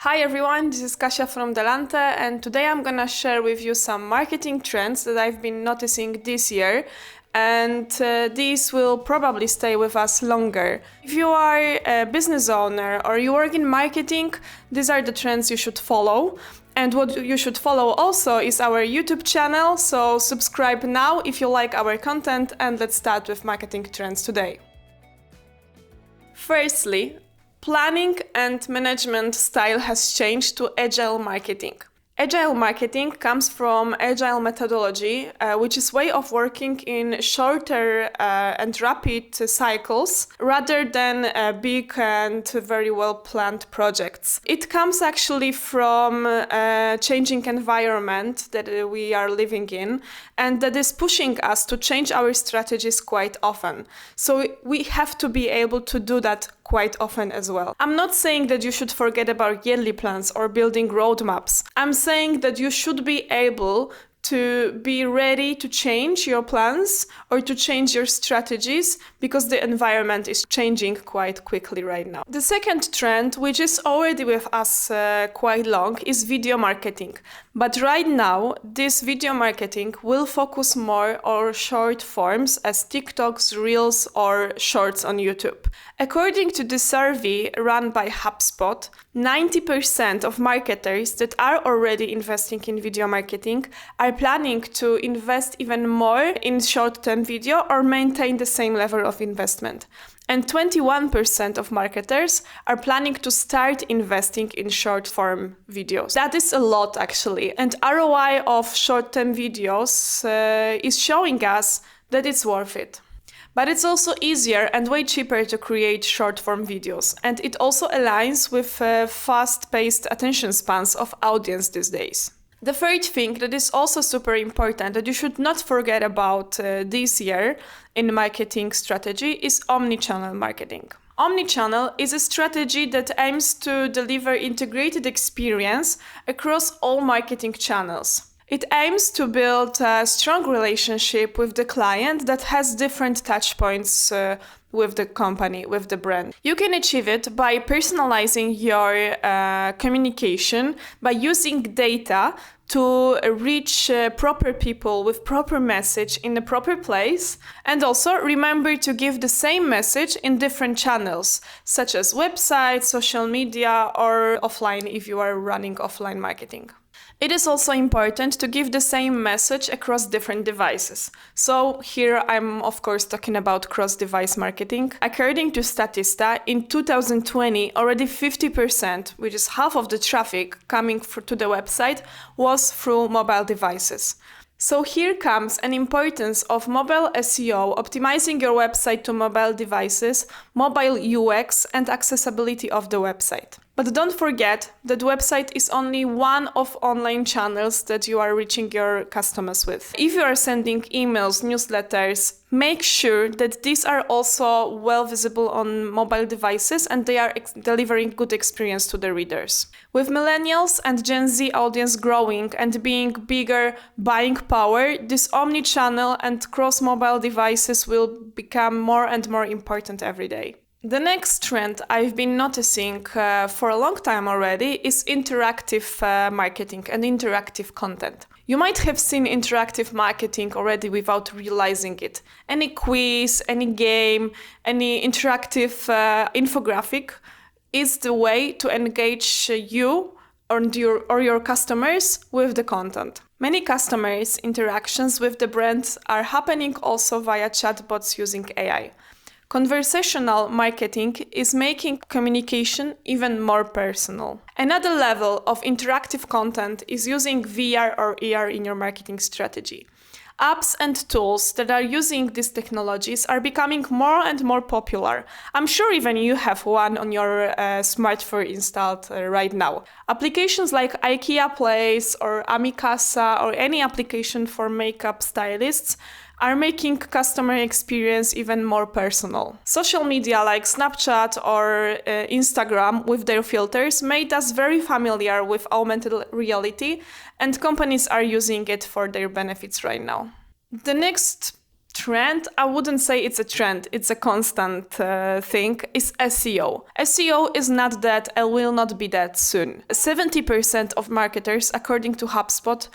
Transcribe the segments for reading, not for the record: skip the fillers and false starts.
Hi everyone, this is Kasia from Delante, and today I'm gonna share with you some marketing trends that I've been noticing this year, and these will probably stay with us longer. If you are a business owner or you work in marketing, these are the trends you should follow. And what you should follow also is our YouTube channel, so subscribe now if you like our content, and let's start with marketing trends today. Firstly, planning and management style has changed to Agile Marketing. Agile Marketing comes from Agile methodology, which is way of working in shorter and rapid cycles rather than big and very well planned projects. It comes actually from a changing environment that we are living in, and that is pushing us to change our strategies quite often. So we have to be able to do that quite often as well. I'm not saying that you should forget about yearly plans or building roadmaps. I'm saying that you should be able to be ready to change your plans or to change your strategies because the environment is changing quite quickly right now. The second trend, which is already with us quite long, is video marketing. But right now, this video marketing will focus more on short forms as TikToks, Reels, or Shorts on YouTube. According to the survey run by HubSpot, 90% of marketers that are already investing in video marketing are planning to invest even more in short-term video or maintain the same level of investment. And 21% of marketers are planning to start investing in short-form videos. That is a lot, actually. And ROI of short-term videos is showing us that it's worth it. But it's also easier and way cheaper to create short-form videos. And it also aligns with fast-paced attention spans of audience these days. The third thing that is also super important that you should not forget about this year in marketing strategy is Omnichannel Marketing. Omnichannel is a strategy that aims to deliver integrated experience across all marketing channels. It aims to build a strong relationship with the client that has different touch points with the company, with the brand. You can achieve it by personalizing your communication, by using data to reach proper people with proper message in the proper place. And also remember to give the same message in different channels, such as websites, social media, or offline if you are running offline marketing. It is also important to give the same message across different devices. So here I'm of course talking about cross-device marketing. According to Statista, in 2020, already 50%, which is half of the traffic coming to the website, was through mobile devices. So here comes an importance of mobile SEO, optimizing your website to mobile devices, mobile UX, and accessibility of the website. But don't forget that website is only one of online channels that you are reaching your customers with. If you are sending emails, newsletters, make sure that these are also well visible on mobile devices and they are delivering good experience to the readers. With millennials and Gen Z audience growing and being bigger buying power, this omni-channel and cross-mobile devices will become more and more important every day. The next trend I've been noticing for a long time already is interactive marketing and interactive content. You might have seen interactive marketing already without realizing it. Any quiz, any game, any interactive infographic is the way to engage you or your customers with the content. Many customers' interactions with the brands are happening also via chatbots using AI. Conversational marketing is making communication even more personal. Another level of interactive content is using VR or AR in your marketing strategy. Apps and tools that are using these technologies are becoming more and more popular. I'm sure even you have one on your smartphone installed right now. Applications like IKEA Place or Amikasa or any application for makeup stylists are making customer experience even more personal. Social media like Snapchat or Instagram with their filters made us very familiar with augmented reality, and companies are using it for their benefits right now. The next trend, I wouldn't say it's a trend, it's a constant thing, is SEO. SEO is not dead and will not be dead soon. 70% of marketers, according to HubSpot,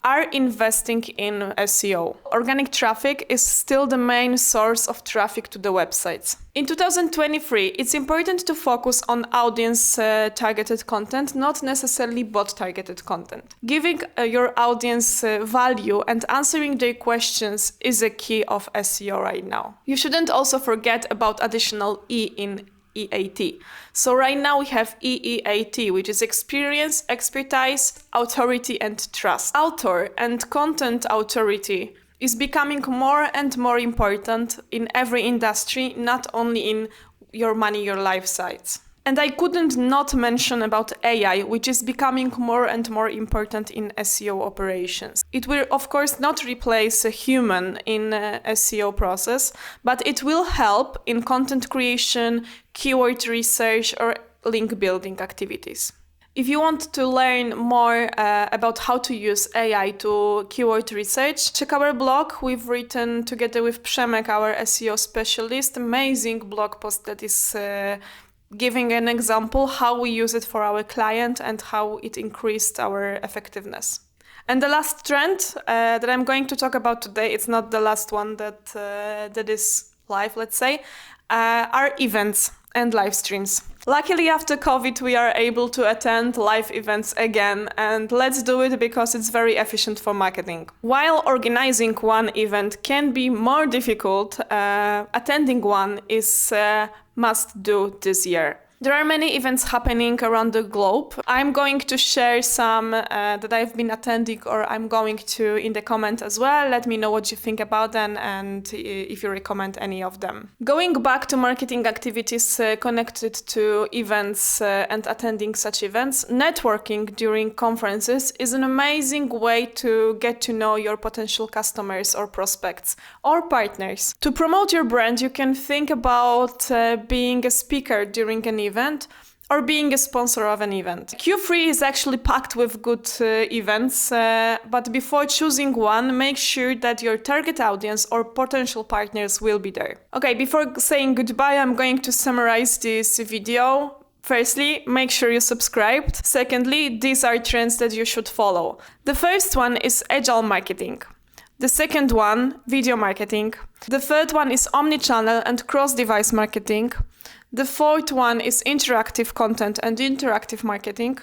are investing in SEO. Organic traffic is still the main source of traffic to the websites. In 2023, it's important to focus on audience-targeted content, not necessarily bot-targeted content. Giving your audience value and answering their questions is a key of SEO right now. You shouldn't also forget about additional E in EAT. So right now we have EEAT, which is experience, expertise, authority, and trust. Author and content authority is becoming more and more important in every industry, not only in your money, your life sites. And I couldn't not mention about AI, which is becoming more and more important in SEO operations. It will, of course, not replace a human in SEO process, but it will help in content creation, keyword research, or link building activities. If you want to learn more about how to use AI to keyword research, check our blog. We've written together with Przemek, our SEO specialist, amazing blog post that is giving an example how we use it for our client and how it increased our effectiveness. And the last trend that I'm going to talk about today, it's not the last one that is live, let's say, are events and live streams. Luckily, after COVID, we are able to attend live events again, and let's do it because it's very efficient for marketing. While organizing one event can be more difficult, attending one is must do this year. There are many events happening around the globe. I'm going to share some that I've been attending, or I'm going to in the comment as well. Let me know what you think about them and if you recommend any of them. Going back to marketing activities connected to events and attending such events, networking during conferences is an amazing way to get to know your potential customers or prospects or partners. To promote your brand, you can think about being a speaker during an event or being a sponsor of an event. Q3 is actually packed with good events, but before choosing one, make sure that your target audience or potential partners will be there. Okay, before saying goodbye, I'm going to summarize this video. Firstly, make sure you subscribed. Secondly, these are trends that you should follow. The first one is Agile Marketing. The second one, video marketing. The third one is omnichannel and cross-device marketing. The fourth one is interactive content and interactive marketing.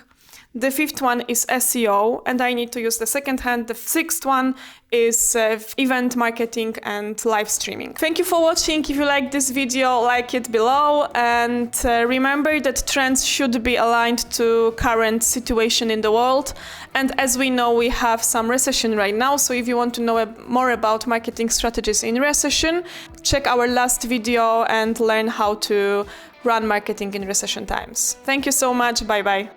The fifth one is SEO, and I need to use the second hand. The sixth one is event marketing and live streaming. Thank you for watching. If you like this video, like it below, and remember that trends should be aligned to current situation in the world. And as we know, we have some recession right now, so if you want to know more about marketing strategies in recession, check our last video and learn how to run marketing in recession times. Thank you so much. Bye bye.